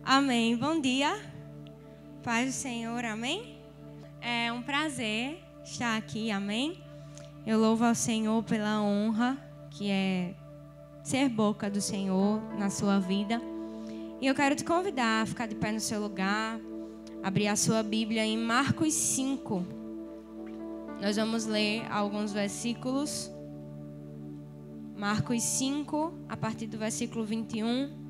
Amém. Bom dia. Paz do Senhor. Amém. É um prazer estar aqui. Amém. Eu louvo ao Senhor pela honra que é ser boca do Senhor na sua vida. E eu quero te convidar a ficar de pé no seu lugar, abrir a sua Bíblia em Marcos 5. Nós vamos ler alguns versículos. Marcos 5, a partir do versículo 21.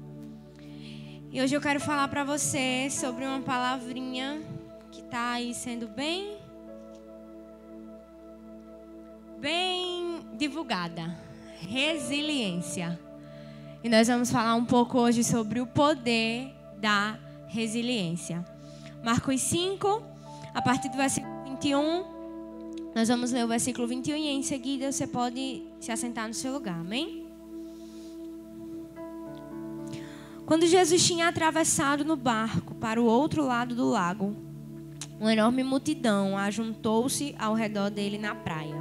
E hoje eu quero falar para você sobre uma palavrinha que está aí sendo bem divulgada. Resiliência. E nós vamos falar um pouco hoje sobre o poder da resiliência. Marcos 5, a partir do versículo 21. Nós vamos ler o versículo 21 e em seguida você pode se assentar no seu lugar. Amém? Quando Jesus tinha atravessado no barco para o outro lado do lago, uma enorme multidão ajuntou-se ao redor dele na praia.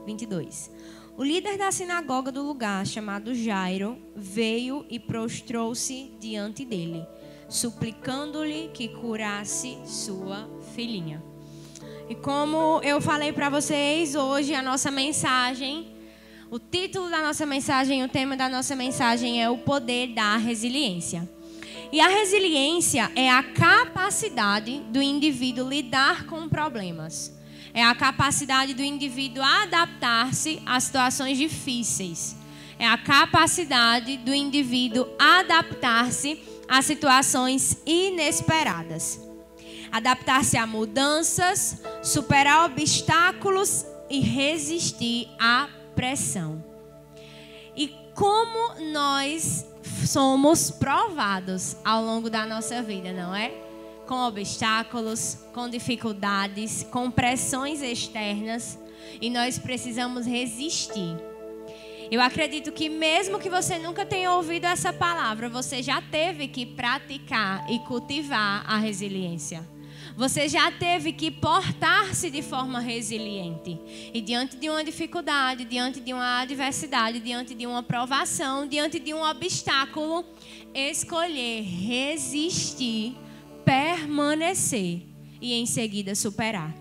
22. O líder da sinagoga do lugar, chamado Jairo, veio e prostrou-se diante dele, suplicando-lhe que curasse sua filhinha. E como eu falei para vocês, hoje a nossa mensagem, o título da nossa mensagem, o tema da nossa mensagem é o poder da resiliência. E a resiliência é a capacidade do indivíduo lidar com problemas. É a capacidade do indivíduo adaptar-se a situações difíceis. É a capacidade do indivíduo adaptar-se a situações inesperadas. Adaptar-se a mudanças, superar obstáculos e resistir à pressão. E como nós somos provados ao longo da nossa vida, não é? Com obstáculos, com dificuldades, com pressões externas, e nós precisamos resistir. Eu acredito que mesmo que você nunca tenha ouvido essa palavra, você já teve que praticar e cultivar a resiliência. Você já teve que portar-se de forma resiliente. E diante de uma dificuldade, diante de uma adversidade, diante de uma provação, diante de um obstáculo, escolher resistir, permanecer e em seguida superar.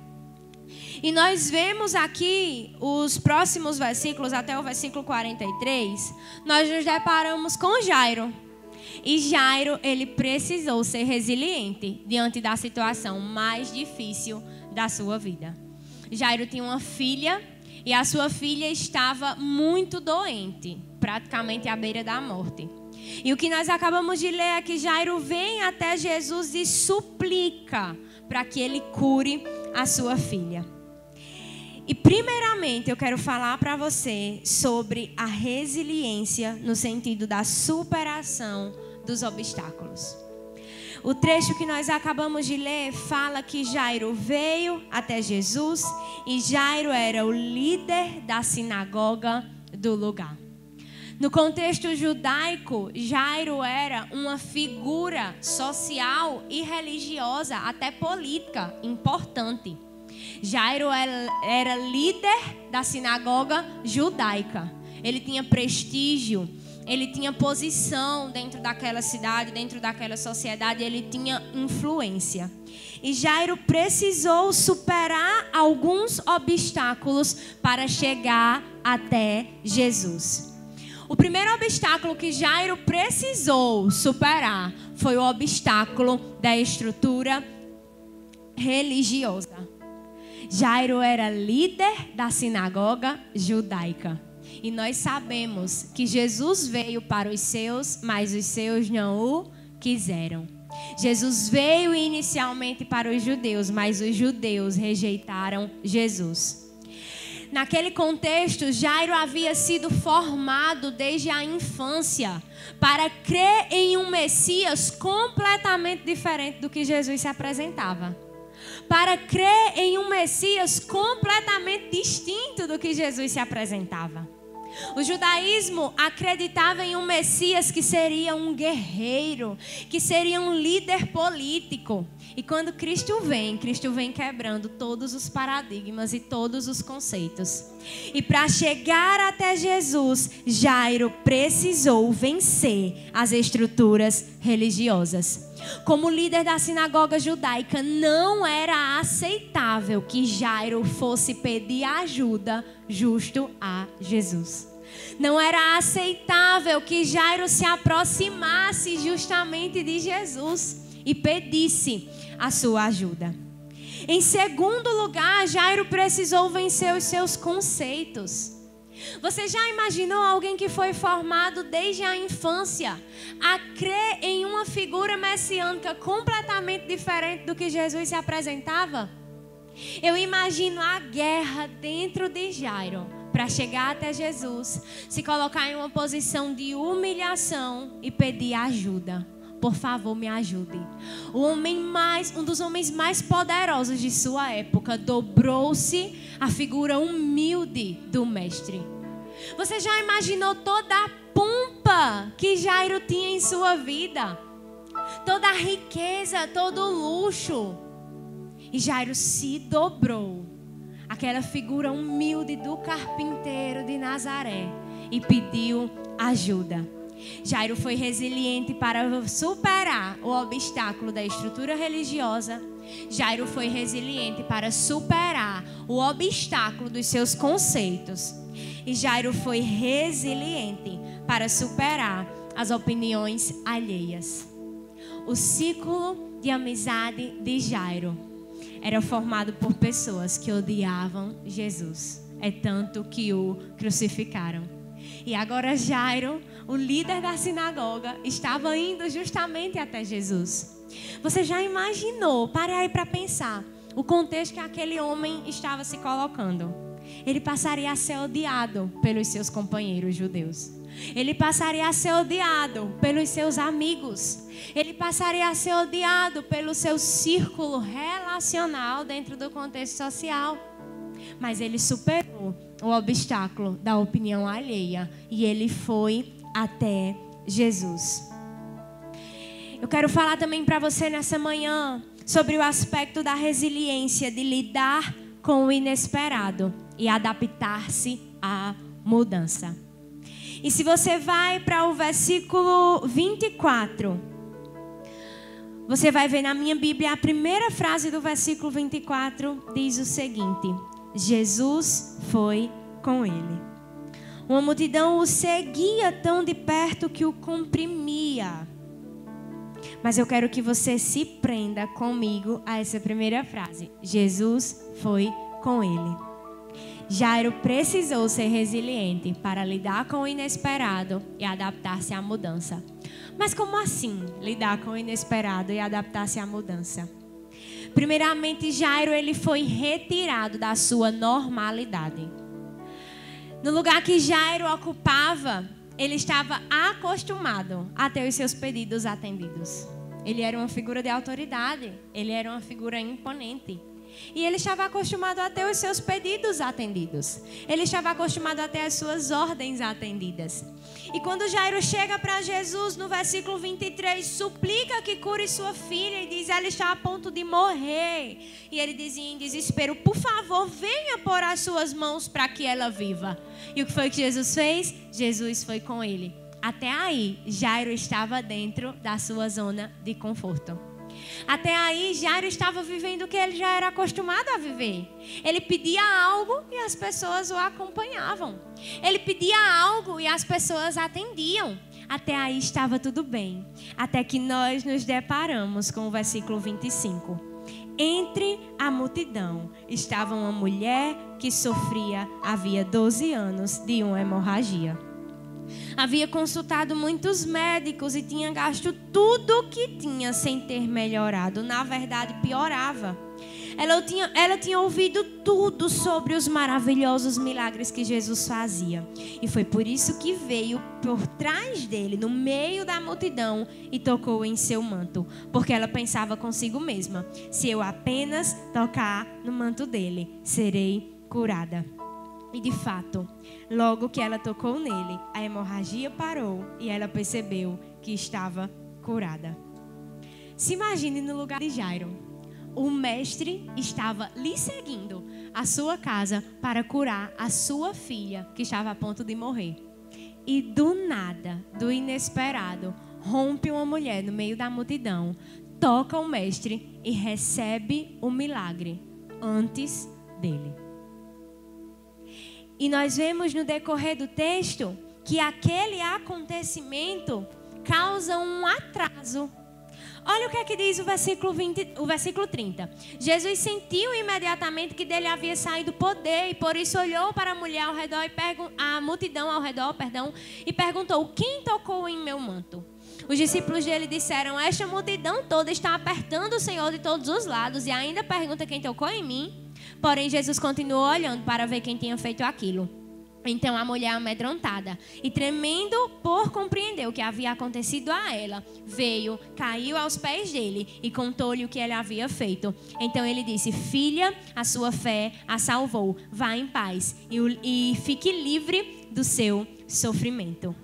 E nós vemos aqui os próximos versículos, até o versículo 43, nós nos deparamos com Jairo. E Jairo, ele precisou ser resiliente diante da situação mais difícil da sua vida. Jairo tinha uma filha e a sua filha estava muito doente, praticamente à beira da morte. E o que nós acabamos de ler é que Jairo vem até Jesus e suplica para que ele cure a sua filha. E primeiramente eu quero falar para você sobre a resiliência no sentido da superação dos obstáculos. O trecho que nós acabamos de ler fala que Jairo veio até Jesus e Jairo era o líder da sinagoga do lugar. No contexto judaico, Jairo era uma figura social e religiosa, até política, importante. Jairo era líder da sinagoga judaica. Ele tinha prestígio, ele tinha posição dentro daquela cidade, dentro daquela sociedade, ele tinha influência. E Jairo precisou superar alguns obstáculos para chegar até Jesus. O primeiro obstáculo que Jairo precisou superar foi o obstáculo da estrutura religiosa. Jairo era líder da sinagoga judaica. E nós sabemos que Jesus veio para os seus, mas os seus não o quiseram. Jesus veio inicialmente para os judeus, mas os judeus rejeitaram Jesus. Naquele contexto, Jairo havia sido formado desde a infância para crer em um Messias completamente diferente do que Jesus se apresentava. Para crer em um Messias completamente distinto do que Jesus se apresentava. O judaísmo acreditava em um Messias que seria um guerreiro, que seria um líder político. E quando Cristo vem quebrando todos os paradigmas e todos os conceitos. E para chegar até Jesus, Jairo precisou vencer as estruturas religiosas. Como líder da sinagoga judaica, não era aceitável que Jairo fosse pedir ajuda justo a Jesus. Não era aceitável que Jairo se aproximasse justamente de Jesus e pedisse a sua ajuda. Em segundo lugar, Jairo precisou vencer os seus conceitos. Você já imaginou alguém que foi formado desde a infância a crer em uma figura messiânica completamente diferente do que Jesus se apresentava? Eu imagino a guerra dentro de Jairo para chegar até Jesus, se colocar em uma posição de humilhação e pedir ajuda. Por favor, me ajude. Um dos homens mais poderosos de sua época dobrou-se à figura humilde do mestre. Você já imaginou toda a pompa que Jairo tinha em sua vida? Toda a riqueza, todo o luxo. E Jairo se dobrou àquela figura humilde do carpinteiro de Nazaré e pediu ajuda. Jairo foi resiliente para superar o obstáculo da estrutura religiosa. Jairo foi resiliente para superar o obstáculo dos seus conceitos. E Jairo foi resiliente para superar as opiniões alheias. O ciclo de amizade de Jairo era formado por pessoas que odiavam Jesus. É tanto que o crucificaram. E agora Jairo, o líder da sinagoga, estava indo justamente até Jesus. Você já imaginou? Pare aí para pensar o contexto que aquele homem estava se colocando. Ele passaria a ser odiado pelos seus companheiros judeus. Ele passaria a ser odiado pelos seus amigos. Ele passaria a ser odiado pelo seu círculo relacional dentro do contexto social. Mas ele superou o obstáculo da opinião alheia e ele foi até Jesus. Eu quero falar também para você nessa manhã sobre o aspecto da resiliência, de lidar com o inesperado e adaptar-se à mudança. E se você vai para o versículo 24, você vai ver na minha Bíblia a primeira frase do versículo 24 diz o seguinte: Jesus foi com ele. Uma multidão o seguia tão de perto que o comprimia. Mas eu quero que você se prenda comigo a essa primeira frase. Jesus foi com ele. Jairo precisou ser resiliente para lidar com o inesperado e adaptar-se à mudança. Mas como assim lidar com o inesperado e adaptar-se à mudança? Primeiramente, Jairo ele foi retirado da sua normalidade. No lugar que Jairo ocupava, ele estava acostumado a ter os seus pedidos atendidos. Ele era uma figura de autoridade, ele era uma figura imponente. E ele estava acostumado a ter os seus pedidos atendidos. Ele estava acostumado a ter as suas ordens atendidas. E quando Jairo chega para Jesus, no versículo 23, suplica que cure sua filha e diz, ela está a ponto de morrer. E ele dizia em desespero, por favor, venha pôr as suas mãos para que ela viva. E o que foi que Jesus fez? Jesus foi com ele. Até aí, Jairo estava dentro da sua zona de conforto. Até aí, Jairo estava vivendo o que ele já era acostumado a viver. Ele pedia algo e as pessoas o acompanhavam. Ele pedia algo e as pessoas atendiam. Até aí estava tudo bem. Até que nós nos deparamos com o versículo 25. Entre a multidão estava uma mulher que sofria havia 12 anos de uma hemorragia. Havia consultado muitos médicos e tinha gasto tudo o que tinha sem ter melhorado. Na verdade, piorava. Ela tinha ouvido tudo sobre os maravilhosos milagres que Jesus fazia. E foi por isso que veio por trás dele, no meio da multidão, e tocou em seu manto. Porque ela pensava consigo mesma, se eu apenas tocar no manto dele, serei curada. E de fato, logo que ela tocou nele, a hemorragia parou e ela percebeu que estava curada. Se imagine no lugar de Jairo. O mestre estava lhe seguindo à sua casa para curar a sua filha, que estava a ponto de morrer. E do nada, do inesperado, rompe uma mulher no meio da multidão, toca o mestre e recebe o milagre antes dele. E nós vemos no decorrer do texto que aquele acontecimento causa um atraso. Olha o que é que diz o versículo 30. Jesus sentiu imediatamente que dele havia saído poder e por isso olhou para a mulher ao redor a multidão ao redor, e perguntou: quem tocou em meu manto? Os discípulos dele disseram: esta multidão toda está apertando o Senhor de todos os lados e ainda pergunta quem tocou em mim. Porém, Jesus continuou olhando para ver quem tinha feito aquilo. Então a mulher, amedrontada e tremendo por compreender o que havia acontecido a ela, veio, caiu aos pés dele e contou-lhe o que ele havia feito. Então ele disse: filha, a sua fé a salvou. Vá em paz e fique livre do seu sofrimento.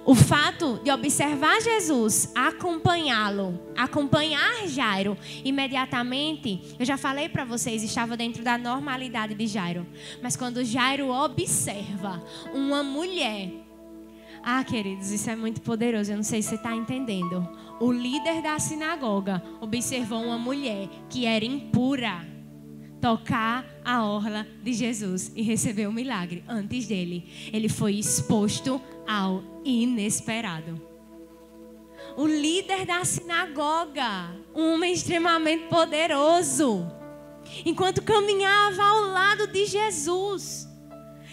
O fato de observar Jesus, acompanhar Jairo imediatamente, eu já falei para vocês, estava dentro da normalidade de Jairo. Mas quando Jairo observa uma mulher, queridos, isso é muito poderoso, eu não sei se você está entendendo. O líder da sinagoga observou uma mulher que era impura tocar a orla de Jesus e receber o milagre antes dele. Ele foi exposto ao inesperado. O líder da sinagoga, um homem extremamente poderoso, enquanto caminhava ao lado de Jesus,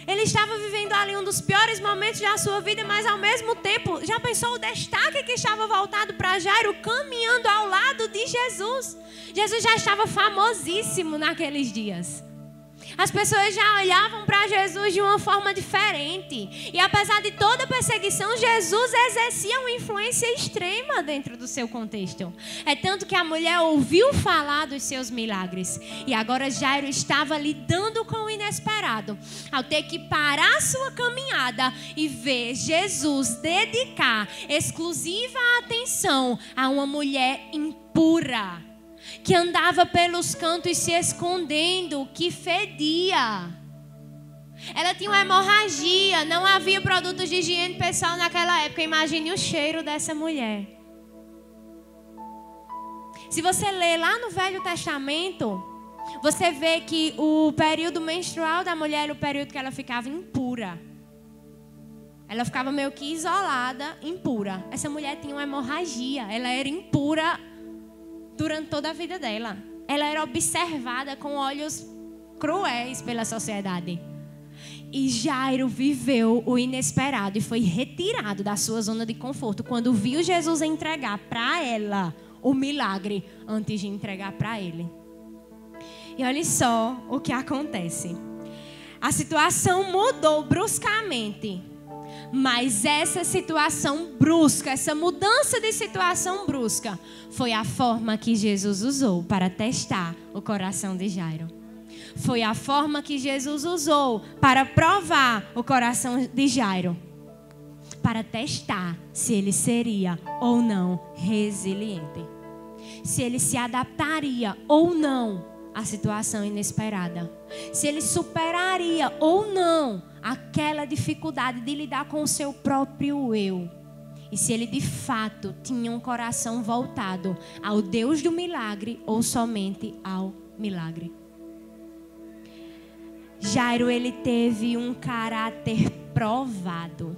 ele estava vivendo ali um dos piores momentos da sua vida, mas ao mesmo tempo, já pensou o destaque que estava voltado para Jairo caminhando ao lado de Jesus? Jesus já estava famosíssimo naqueles dias. As pessoas já olhavam para Jesus de uma forma diferente. E apesar de toda a perseguição, Jesus exercia uma influência extrema dentro do seu contexto. É tanto que a mulher ouviu falar dos seus milagres. E agora Jairo estava lidando com o inesperado, ao ter que parar sua caminhada e ver Jesus dedicar exclusiva atenção a uma mulher impura, que andava pelos cantos se escondendo, que fedia. Ela tinha uma hemorragia, não havia produtos de higiene pessoal naquela época. Imagine o cheiro dessa mulher. Se você ler lá no Velho Testamento, você vê que o período menstrual da mulher era o período que ela ficava impura. Ela ficava meio que isolada, impura. Essa mulher tinha uma hemorragia, ela era impura durante toda a vida dela. Ela era observada com olhos cruéis pela sociedade. E Jairo viveu o inesperado e foi retirado da sua zona de conforto quando viu Jesus entregar para ela o milagre antes de entregar para ele. E olha só o que acontece. A situação mudou bruscamente. Mas essa situação brusca, essa mudança de situação brusca, foi a forma que Jesus usou para testar o coração de Jairo. Foi a forma que Jesus usou para provar o coração de Jairo, para testar se ele seria ou não resiliente, se ele se adaptaria ou não à situação inesperada, se ele superaria ou não aquela dificuldade de lidar com o seu próprio eu. E se ele de fato tinha um coração voltado ao Deus do milagre ou somente ao milagre. Jairo, ele teve um caráter provado.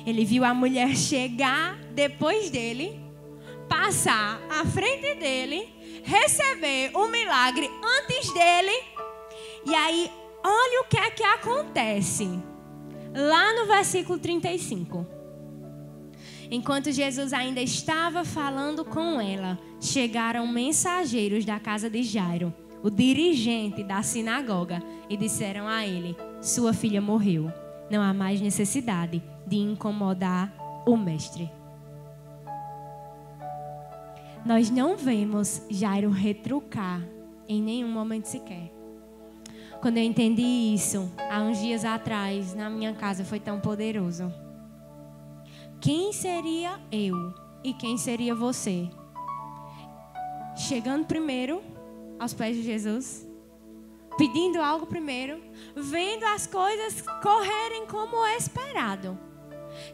Ele viu a mulher chegar depois dele, passar à frente dele, receber o milagre antes dele. E aí, olha o que é que acontece lá no versículo 35. Enquanto Jesus ainda estava falando com ela, chegaram mensageiros da casa de Jairo, o dirigente da sinagoga, e disseram a ele: sua filha morreu. Não há mais necessidade de incomodar o mestre. Nós não vemos Jairo retrucar em nenhum momento sequer. Quando eu entendi isso, há uns dias atrás, na minha casa, foi tão poderoso. Quem seria eu e quem seria você? Chegando primeiro aos pés de Jesus, pedindo algo primeiro, vendo as coisas correrem como esperado,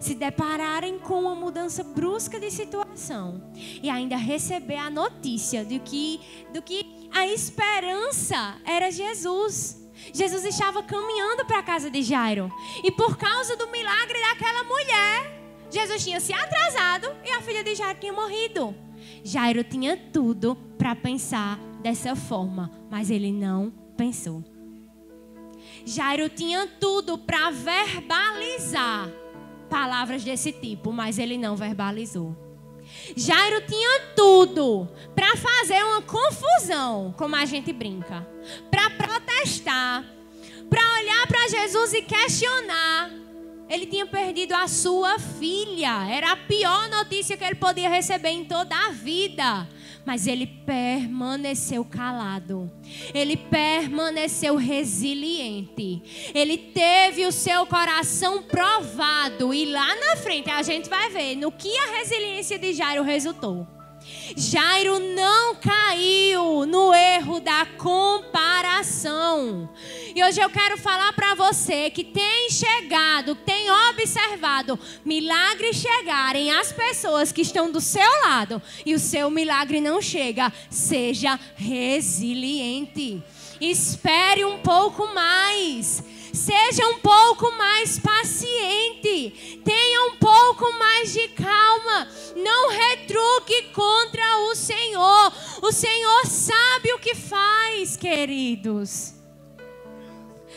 se depararem com uma mudança brusca de situação e ainda receber a notícia do que a esperança era Jesus. Jesus estava caminhando para a casa de Jairo e por causa do milagre daquela mulher, Jesus tinha se atrasado e a filha de Jairo tinha morrido. Jairo tinha tudo para pensar dessa forma, mas ele não pensou. Jairo tinha tudo para verbalizar palavras desse tipo, mas ele não verbalizou. Jairo tinha tudo para fazer uma confusão, como a gente brinca, para protestar, para olhar para Jesus e questionar. Ele tinha perdido a sua filha. Era a pior notícia que ele podia receber em toda a vida. Mas ele permaneceu calado. Ele permaneceu resiliente. Ele teve o seu coração provado. E lá na frente a gente vai ver no que a resiliência de Jairo resultou. Jairo não caiu no erro da comparação. E hoje eu quero falar para você que tem chegado, tem observado milagres chegarem às pessoas que estão do seu lado e o seu milagre não chega. Seja resiliente. Espere um pouco mais. Seja um pouco mais paciente. Tenha um pouco mais de calma. Não retruque contra o Senhor. O Senhor sabe o que faz, queridos.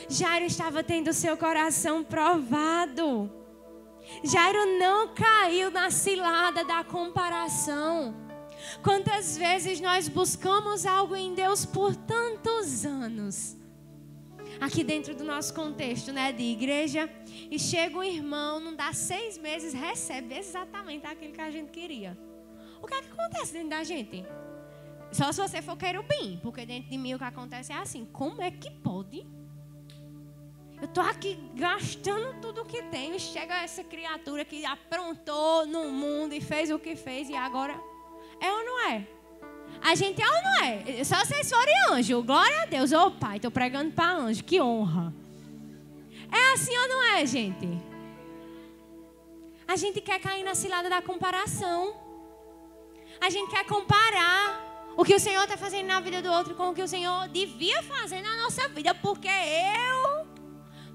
Jairo estava tendo seu coração provado. Jairo não caiu na cilada da comparação. Quantas vezes nós buscamos algo em Deus por tantos anos? Aqui dentro do nosso contexto, né, de igreja, e chega um irmão, não dá 6 meses, recebe exatamente aquilo que a gente queria. O que é que acontece dentro da gente? Só se você for querubim, porque dentro de mim o que acontece é assim: como é que pode? Eu estou aqui gastando tudo o que tenho e chega essa criatura que aprontou no mundo e fez o que fez e agora é ou não é? A gente é ou não é? Só vocês forem anjo. Glória a Deus. Ô pai, estou pregando para anjo. Que honra. É assim ou não é, gente? A gente quer cair na cilada da comparação. A gente quer comparar o que o Senhor está fazendo na vida do outro com o que o Senhor devia fazer na nossa vida. Porque eu...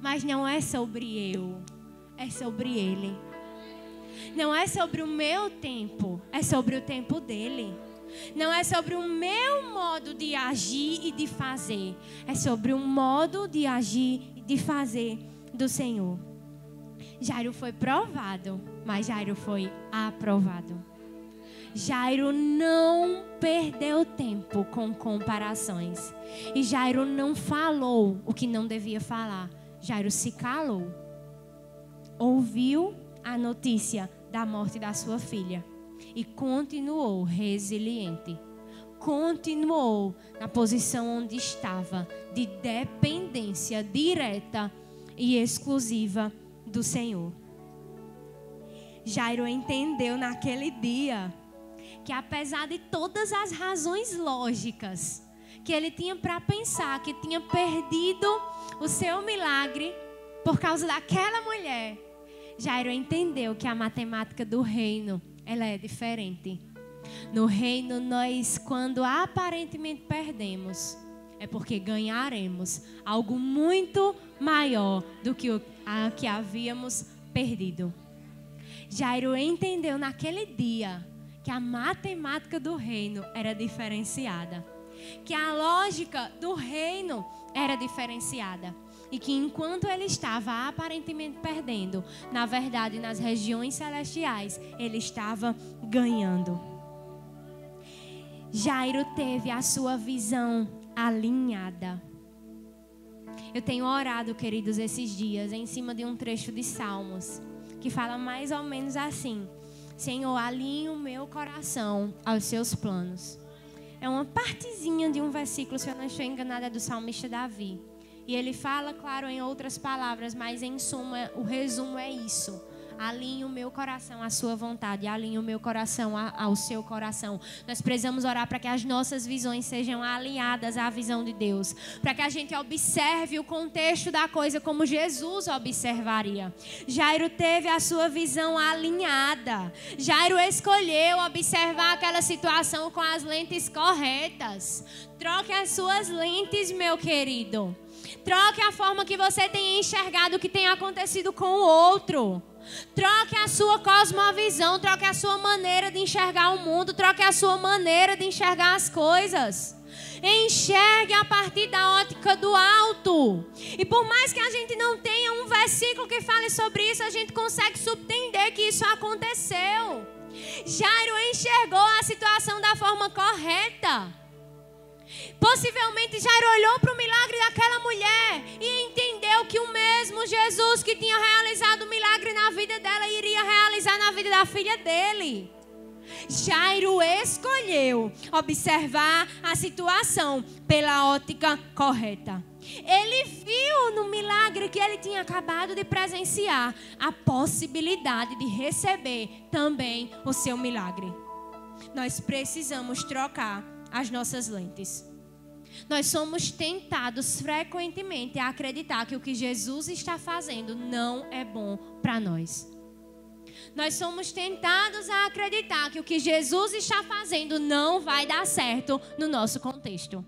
Mas não é sobre eu. É sobre Ele. Não é sobre o meu tempo. É sobre o tempo dEle. Não é sobre o meu modo de agir e de fazer. É sobre o modo de agir e de fazer do Senhor. Jairo foi provado, mas Jairo foi aprovado. Jairo não perdeu tempo com comparações. E Jairo não falou o que não devia falar. Jairo se calou. Ouviu a notícia da morte da sua filha. E continuou resiliente. Continuou na posição onde estava, de dependência direta e exclusiva do Senhor. Jairo entendeu naquele dia que, apesar de todas as razões lógicas que ele tinha para pensar que tinha perdido o seu milagre por causa daquela mulher, Jairo entendeu que a matemática do reino, ela é diferente. No reino, nós, quando aparentemente perdemos, é porque ganharemos algo muito maior do que a que havíamos perdido. Jairo entendeu naquele dia que a matemática do reino era diferenciada. Que a lógica do reino era diferenciada. E que enquanto ele estava aparentemente perdendo, na verdade, nas regiões celestiais, ele estava ganhando. Jairo teve a sua visão alinhada. Eu tenho orado, queridos, esses dias, em cima de um trecho de Salmos, que fala mais ou menos assim: Senhor, alinhe o meu coração aos seus planos. É uma partezinha de um versículo, se eu não estou enganada, é do salmista Davi. E ele fala, claro, em outras palavras, mas em suma, o resumo é isso. Alinhe o meu coração à sua vontade, alinhe o meu coração ao seu coração. Nós precisamos orar para que as nossas visões sejam alinhadas à visão de Deus, para que a gente observe o contexto da coisa como Jesus observaria. Jairo teve a sua visão alinhada. Jairo escolheu observar aquela situação com as lentes corretas. Troque as suas lentes, meu querido. Troque a forma que você tem enxergado o que tem acontecido com o outro. Troque a sua cosmovisão, troque a sua maneira de enxergar o mundo, troque a sua maneira de enxergar as coisas. Enxergue a partir da ótica do alto. E por mais que a gente não tenha um versículo que fale sobre isso, a gente consegue subentender que isso aconteceu. Jairo enxergou a situação da forma correta. Possivelmente Jairo olhou para o milagre daquela mulher e entendeu que o mesmo Jesus que tinha realizado o milagre na vida dela iria realizar na vida da filha dele. Jairo escolheu observar a situação pela ótica correta. Ele viu no milagre que ele tinha acabado de presenciar a possibilidade de receber também o seu milagre. Nós precisamos trocar as nossas lentes. Nós somos tentados frequentemente a acreditar que o que Jesus está fazendo não é bom para nós. Nós somos tentados a acreditar que o que Jesus está fazendo não vai dar certo no nosso contexto.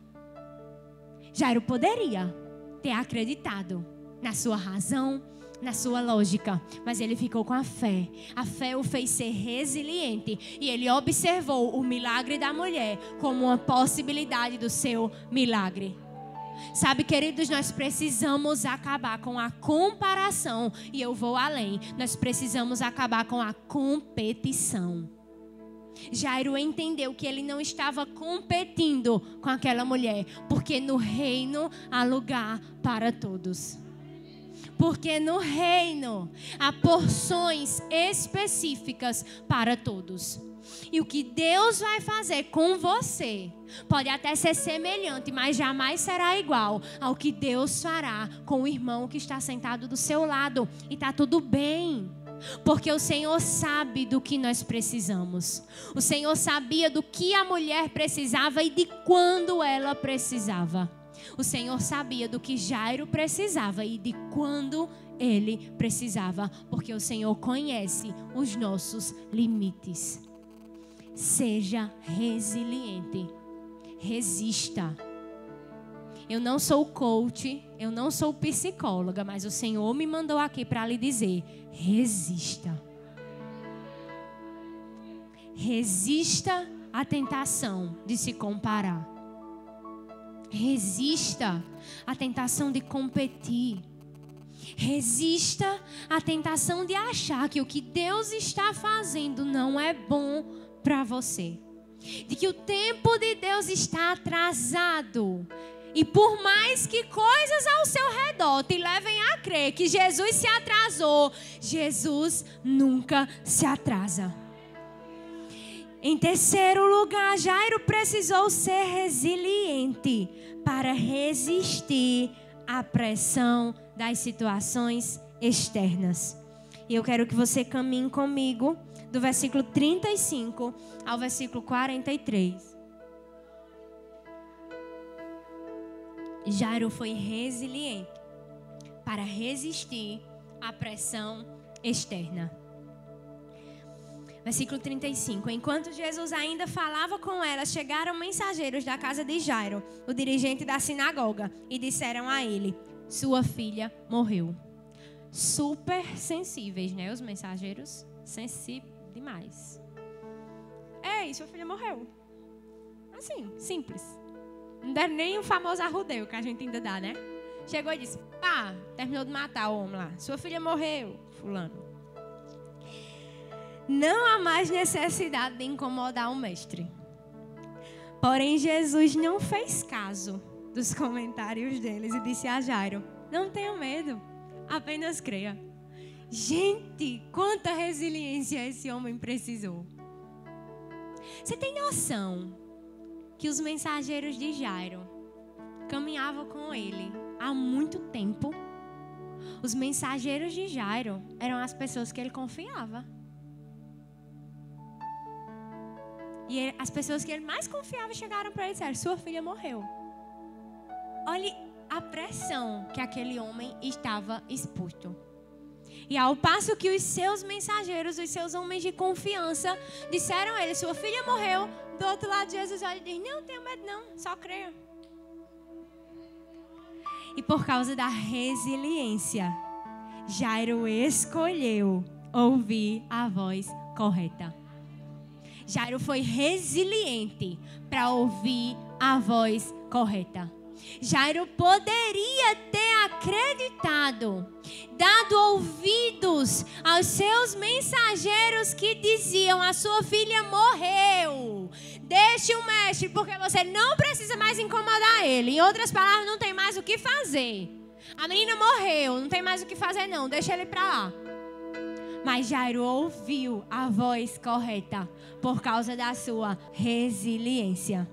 Jairo poderia ter acreditado na sua razão, na sua lógica, mas ele ficou com a fé. A fé o fez ser resiliente e ele observou o milagre da mulher como uma possibilidade do seu milagre. Sabe, queridos, nós precisamos acabar com a comparação e eu vou além. Nós precisamos acabar com a competição. Jairo entendeu que ele não estava competindo com aquela mulher, porque no reino há lugar para todos. Porque no reino há porções específicas para todos. E o que Deus vai fazer com você pode até ser semelhante, mas jamais será igual ao que Deus fará com o irmão que está sentado do seu lado. E está tudo bem. Porque o Senhor sabe do que nós precisamos. O Senhor sabia do que a mulher precisava e de quando ela precisava. O Senhor sabia do que Jairo precisava e de quando ele precisava, porque o Senhor conhece os nossos limites. Seja resiliente. Resista. Eu não sou coach, eu não sou psicóloga, mas o Senhor me mandou aqui para lhe dizer: resista. Resista à tentação de se comparar. Resista à tentação de competir. Resista à tentação de achar que o que Deus está fazendo não é bom para você. De que o tempo de Deus está atrasado. E por mais que coisas ao seu redor te levem a crer que Jesus se atrasou, Jesus nunca se atrasa. Em terceiro lugar, Jairo precisou ser resiliente para resistir à pressão das situações externas. E eu quero que você caminhe comigo do versículo 35 ao versículo 43. Jairo foi resiliente para resistir à pressão externa. Versículo 35. Enquanto Jesus ainda falava com ela, chegaram mensageiros da casa de Jairo, o dirigente da sinagoga, e disseram a ele: sua filha morreu. Super sensíveis, né? Os mensageiros, sensíveis demais. Ei, sua filha morreu. Assim, simples. Não deve nem o famoso arrudeio que a gente ainda dá, né? Chegou e disse: pá, terminou de matar o homem lá. Sua filha morreu, fulano. Não há mais necessidade de incomodar o mestre. Porém, Jesus não fez caso dos comentários deles e disse a Jairo: não tenha medo, apenas creia. Gente, quanta resiliência esse homem precisou. Você tem noção que os mensageiros de Jairo caminhava com ele há muito tempo. Os mensageiros de Jairo eram as pessoas que ele confiava. E as pessoas que ele mais confiava chegaram para ele e disseram: sua filha morreu. Olhe a pressão que aquele homem estava exposto. E ao passo que os seus mensageiros, os seus homens de confiança, disseram a ele: sua filha morreu. Do outro lado, Jesus olha e diz: não tenha medo não, só creia. E por causa da resiliência, Jairo escolheu ouvir a voz correta. Jairo foi resiliente para ouvir a voz correta. Jairo poderia ter acreditado, dado ouvidos aos seus mensageiros que diziam: a sua filha morreu. Deixe o mestre, porque você não precisa mais incomodar ele. Em outras palavras, não tem mais o que fazer. A menina morreu, não tem mais o que fazer não, deixa ele para lá. Mas Jairo ouviu a voz correta por causa da sua resiliência.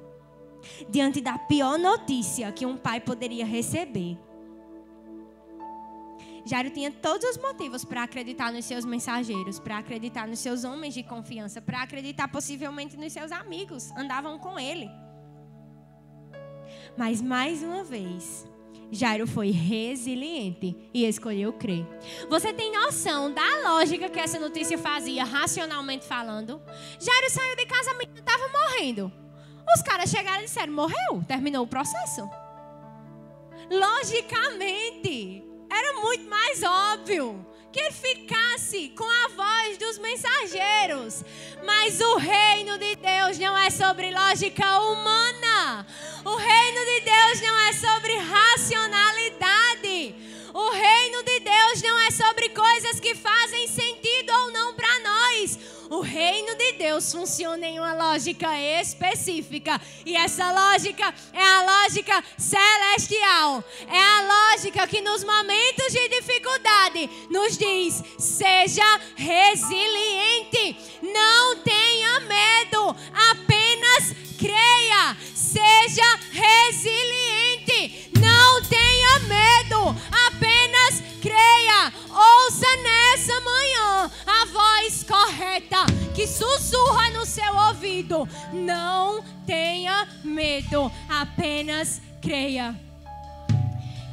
Diante da pior notícia que um pai poderia receber, Jairo tinha todos os motivos para acreditar nos seus mensageiros, para acreditar nos seus homens de confiança, para acreditar possivelmente nos seus amigos, andavam com ele. Mas mais uma vez, Jairo foi resiliente e escolheu crer. Você tem noção da lógica que essa notícia fazia, racionalmente falando? Jairo saiu de casa, a menina estava morrendo. Os caras chegaram e disseram: morreu, terminou o processo. Logicamente, era muito mais óbvio que ele ficasse com a voz dos mensageiros. Mas o reino de Deus não é sobre lógica humana. O reino de Deus não é sobre racionalidade. O reino de Deus não é sobre coisas que fazem sentido ou não para nós. O reino de Deus funciona em uma lógica específica. E essa lógica é a lógica celestial. É a lógica que nos momentos de dificuldade nos diz: seja resiliente. Não tenha medo. Apenas creia. Seja resiliente. Não tenha medo. Apenas creia. Ouça nessa manhã a voz correta que sussurra no seu ouvido: não tenha medo, apenas creia.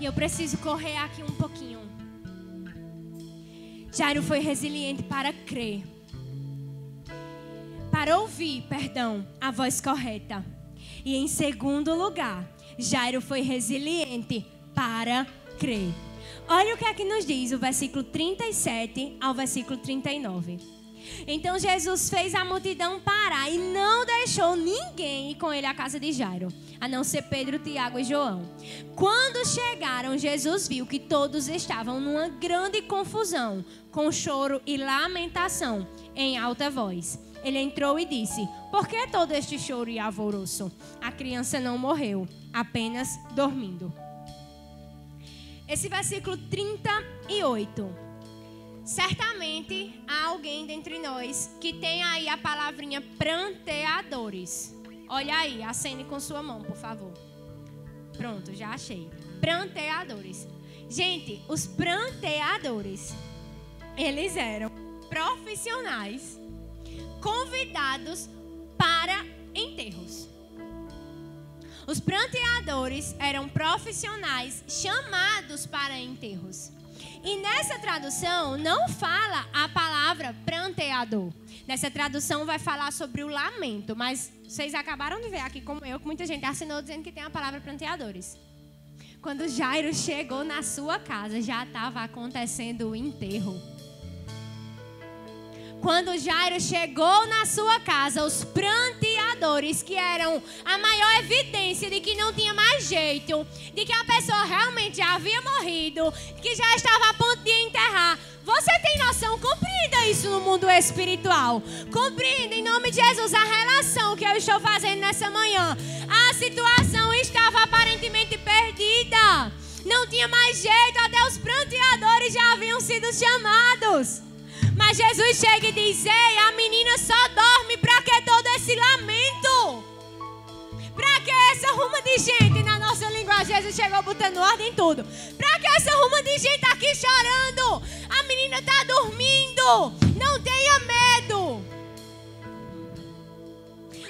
E eu preciso correr aqui um pouquinho. Jairo foi resiliente para crer, para ouvir, a voz correta. E em segundo lugar, Jairo foi resiliente para crer. Olha o que é que nos diz o versículo 37 ao versículo 39. Então Jesus fez a multidão parar e não deixou ninguém ir com ele à casa de Jairo, a não ser Pedro, Tiago e João. Quando chegaram, Jesus viu que todos estavam numa grande confusão, com choro e lamentação em alta voz. Ele entrou e disse: por que todo este choro e alvoroço? A criança não morreu, apenas dormindo. Esse versículo 38. Certamente há alguém dentre nós que tem aí a palavrinha pranteadores. Olha aí, acene com sua mão, por favor. Pronto, já achei. Pranteadores. Gente, os pranteadores, eles eram profissionais convidados para enterros. Os pranteadores eram profissionais chamados para enterros. E nessa tradução não fala a palavra pranteador. Nessa tradução vai falar sobre o lamento. Mas vocês acabaram de ver aqui, como eu, que muita gente assinou dizendo que tem a palavra pranteadores. Quando Jairo chegou na sua casa, já estava acontecendo o enterro. Quando Jairo chegou na sua casa, os pranteadores, que eram a maior evidência de que não tinha mais jeito, de que a pessoa realmente já havia morrido, que já estava a ponto de enterrar. Você tem noção? Compreenda isso no mundo espiritual. Compreenda em nome de Jesus a relação que eu estou fazendo nessa manhã. A situação estava aparentemente perdida. Não tinha mais jeito, até os pranteadores já haviam sido chamados. Mas Jesus chega e diz: ei, a menina só dorme. Para que todo esse lamento? Para que essa ruma de gente, na nossa linguagem Jesus chegou botando ordem em tudo. Pra que essa ruma de gente tá aqui chorando? A menina tá dormindo. Não tenha medo.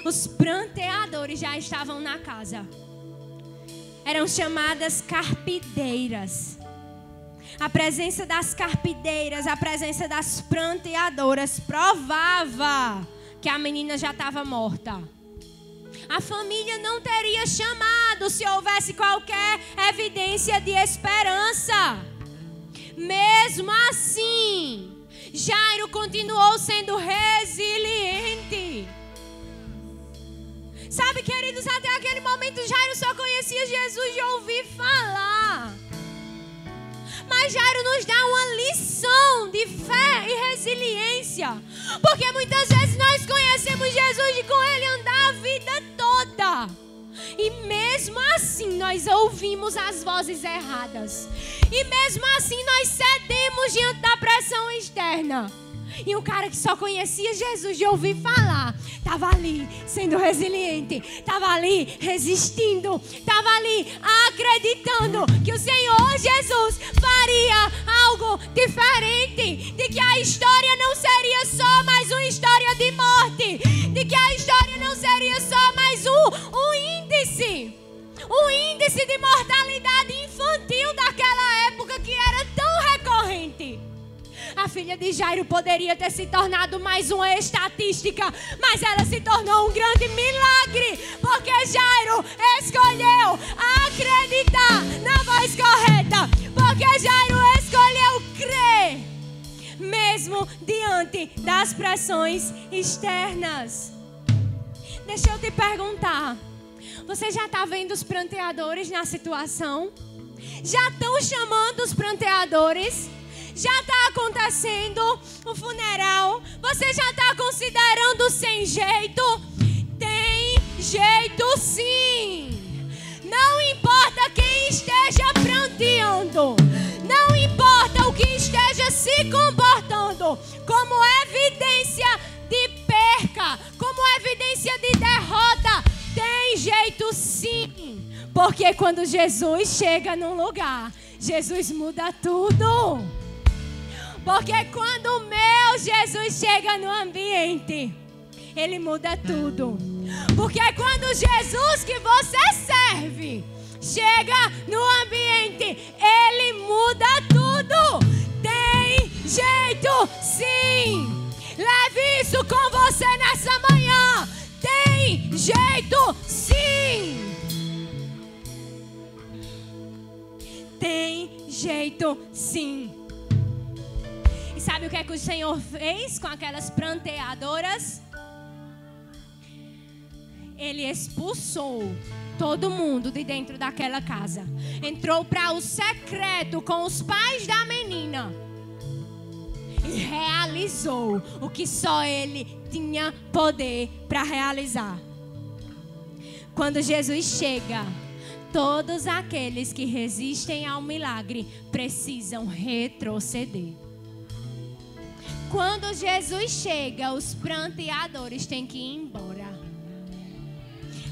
Os pranteadores já estavam na casa. Eram chamadas carpideiras. A presença das carpideiras, a presença das pranteadoras provava que a menina já estava morta. A família não teria chamado se houvesse qualquer evidência de esperança. Mesmo assim, Jairo continuou sendo resiliente. Sabe, queridos, até aquele momento Jairo só conhecia Jesus de ouvir falar. Mas Jairo nos dá uma lição de fé e resiliência. Porque muitas vezes nós conhecemos Jesus e com Ele andar a vida toda. E mesmo assim nós ouvimos as vozes erradas. E mesmo assim nós cedemos diante da pressão externa. E o cara que só conhecia Jesus de ouvir falar, estava ali sendo resiliente, estava ali resistindo, estava ali acreditando que o Senhor Jesus faria algo diferente, de que a história não seria só mais uma história de morte, de que a história não seria só mais um índice de mortalidade infantil daquela época que era tão recorrente. A filha de Jairo poderia ter se tornado mais uma estatística, mas ela se tornou um grande milagre, porque Jairo escolheu acreditar na voz correta, porque Jairo escolheu crer, mesmo diante das pressões externas. Deixa eu te perguntar, você já está vendo os pranteadores na situação? Já estão chamando os pranteadores? Já está acontecendo o funeral? Você já está considerando sem jeito? Tem jeito sim. Não importa quem esteja pranteando, não importa o que esteja se comportando como evidência de perca, como evidência de derrota, tem jeito sim. Porque quando Jesus chega num lugar, Jesus muda tudo. Porque quando o meu Jesus chega no ambiente, Ele muda tudo. Porque quando Jesus que você serve chega no ambiente, Ele muda tudo. Tem jeito sim. Leve isso com você nessa manhã. Tem jeito sim. Tem jeito sim. Sabe o que é que o Senhor fez com aquelas pranteadoras? Ele expulsou todo mundo de dentro daquela casa. Entrou para o secreto com os pais da menina. E realizou o que só Ele tinha poder para realizar. Quando Jesus chega, todos aqueles que resistem ao milagre precisam retroceder. Quando Jesus chega, os pranteadores têm que ir embora.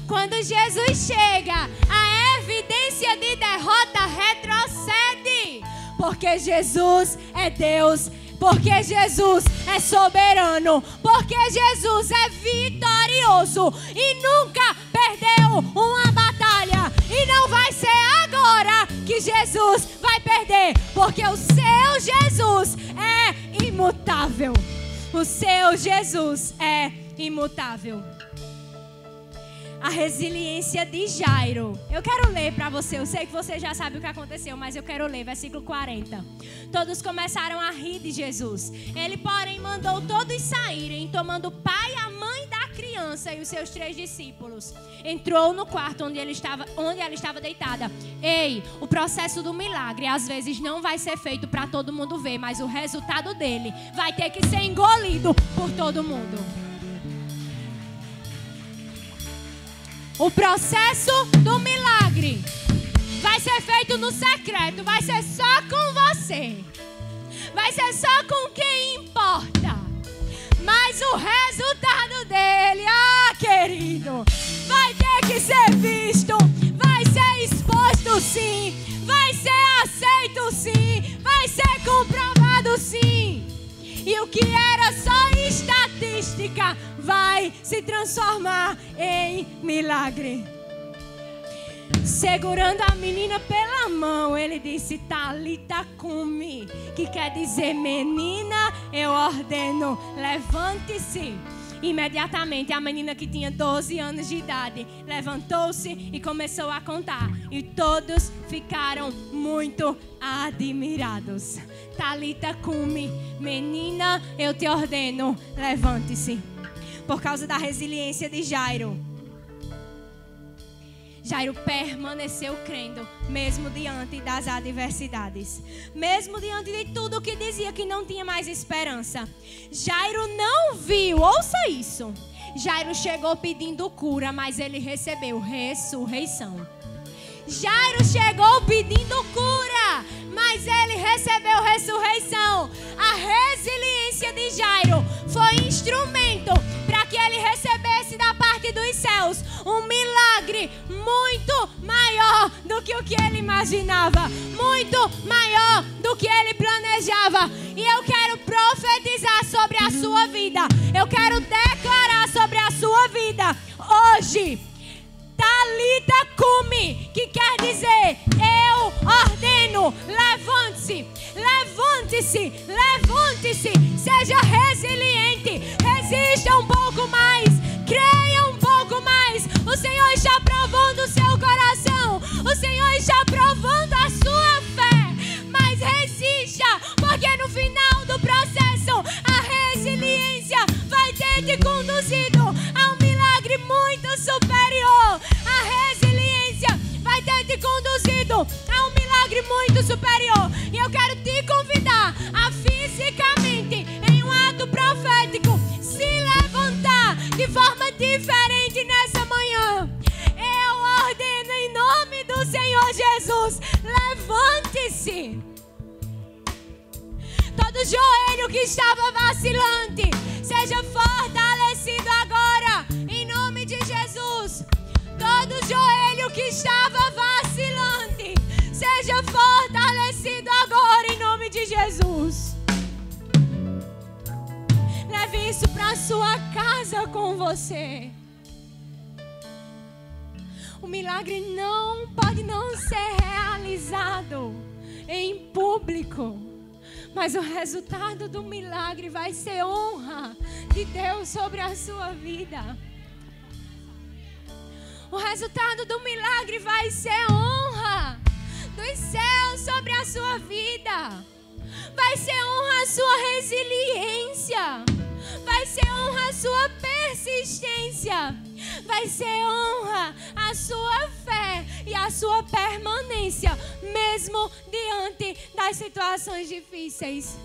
Quando Jesus chega, a evidência de derrota retrocede. Porque Jesus é Deus. Porque Jesus é soberano. Porque Jesus é vitorioso. E nunca perdeu uma batalha. E não vai ser agora que Jesus vai perder. Porque o seu Jesus é imutável. O seu Jesus é imutável. A resiliência de Jairo. Eu quero ler para você. Eu sei que você já sabe o que aconteceu, mas eu quero ler versículo 40. Todos começaram a rir de Jesus. Ele, porém, mandou todos saírem, tomando o pai, a mãe da criança e os seus 3 discípulos. Entrou no quarto onde ela estava deitada. Ei, o processo do milagre às vezes não vai ser feito para todo mundo ver, mas o resultado dele vai ter que ser engolido por todo mundo. O processo do milagre vai ser feito no secreto, vai ser só com você, vai ser só com quem importa. Mas o resultado dele, querido, vai ter que ser visto, vai ser exposto ouvido sim, vai ser aceito sim, vai ser comprovado sim. E o que era só estatística vai se transformar em milagre. Segurando a menina pela mão, ele disse: Talita cumi, que quer dizer: menina, eu ordeno, levante-se. Imediatamente a menina, que tinha 12 anos de idade, levantou-se e começou a contar. E todos ficaram muito admirados. Talita cumi, menina, eu te ordeno, levante-se. Por causa da resiliência de Jairo, Jairo permaneceu crendo, mesmo diante das adversidades, mesmo diante de tudo que dizia que não tinha mais esperança. Jairo não viu, ouça isso. Jairo chegou pedindo cura, mas ele recebeu ressurreição. Jairo chegou pedindo cura, mas ele recebeu ressurreição. A resiliência de Jairo foi instrumento para que ele recebesse da parte dos céus um milagre muito maior do que o que ele imaginava, muito maior do que ele planejava. E eu quero profetizar sobre a sua vida, eu quero declarar sobre a sua vida hoje: Talita cumi, que quer dizer: eu ordeno, levante-se, levante-se, levante-se, seja resiliente, resista um pouco mais, creia um pouco mais. O Senhor está provando o seu coração, o Senhor está provando a sua fé, mas resista, porque no final do processo a resiliência vai ter te conduzido a um milagre muito superior. A resiliência vai ter te conduzido a um milagre muito superior. E eu quero te convidar a fisicamente, em um ato profético, se levantar de forma diferente nessa manhã. Eu ordeno em nome do Senhor Jesus: levante-se. Todo joelho que estava vacilante seja fortalecido agora, em nome de Jesus. Todo joelho que estava vacilante seja fortalecido agora, em nome de Jesus. Leve isso para sua casa com você. O milagre não pode não ser realizado em público, mas o resultado do milagre vai ser honra de Deus sobre a sua vida. O resultado do milagre vai ser honra dos céus sobre a sua vida. Vai ser honra a sua resiliência. Vai ser honra a sua persistência. Vai ser honra a sua fé e a sua permanência, mesmo diante das situações difíceis.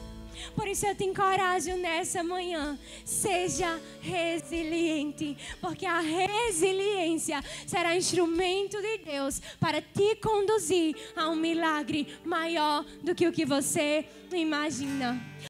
Por isso eu te encorajo nessa manhã: seja resiliente, porque a resiliência será instrumento de Deus para te conduzir a um milagre maior do que o que você imagina.